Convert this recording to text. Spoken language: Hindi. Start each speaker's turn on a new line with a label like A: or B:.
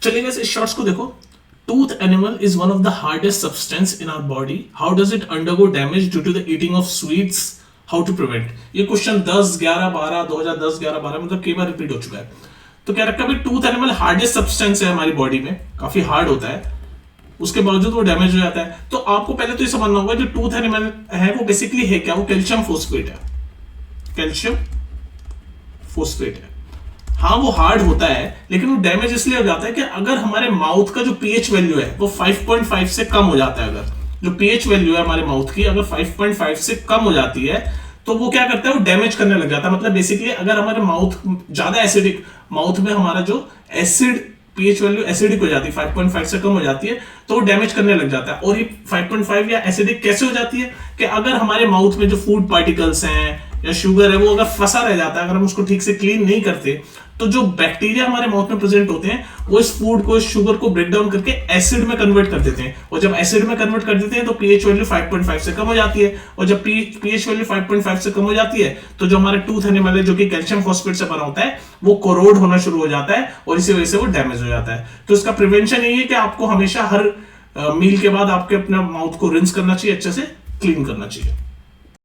A: चलिए इस शॉर्ट्स को देखो। Tooth enamel is one of the hardest substance in our body. How does it undergo damage due to the eating of sweets? How to prevent? ये क्वेश्चन 10, 11, 12, 2010, 11, 12 मतलब कई बार रिपीट हो चुका है। तो क्या रखा भाई, टूथ एनिमल हार्डेस्ट सब्सटेंस है हमारी बॉडी में, काफी हार्ड होता है, उसके बावजूद वो डैमेज हो जाता है। तो आपको पहले तो ये समझना होगा जो टूथ एनिमल है वो बेसिकली है क्या? वो कैल्शियम फोस्फेट है। कैल्शियम फोस्फेट है। हाँ वो हार्ड होता है, लेकिन वो डैमेज इसलिए हो जाता है कि अगर हमारे माउथ का जो पीएच वैल्यू है वो 5.5 से कम हो जाता है, अगर जो पीएच वैल्यू है हमारे माउथ की अगर 5.5 से कम हो जाती है तो वो क्या करता है, वो डैमेज करने लग जाता है। मतलब बेसिकली अगर हमारे माउथ ज्यादा एसिडिक, माउथ में हमारा जो एसिड पीएच वैल्यू एसिडिक हो जाती है, 5.5 से कम हो जाती है, तो वो डैमेज करने लग जाता है। और ये 5.5 या एसिडिक कैसे हो जाती है कि अगर हमारे माउथ में जो फूड पार्टिकल्स हैं या शुगर है वो अगर फंसा रह जाता है, अगर हम उसको ठीक से क्लीन नहीं करते, तो जो बैक्टीरिया हमारे माउथ में प्रेजेंट होते हैं वो इस फूड को, इस शुगर को ब्रेक डाउन करके एसिड में कन्वर्ट कर देते हैं। और जब एसिड में कन्वर्ट कर देते हैं तो पीएच वैल्यू 5.5 से कम हो जाती है। और जब पीएच वैल्यू 5.5 से कम हो जाती है तो जो हमारे टूथ एनिमल है जो कि कैल्शियम फॉस्फेट से बना होता है वो कोरोड होना शुरू हो जाता है और इसी वजह से वो डैमेज हो जाता है। तो इसका प्रिवेंशन यही है कि आपको हमेशा हर मील के बाद आपके अपने माउथ को रिंस करना चाहिए, अच्छे से क्लीन करना चाहिए।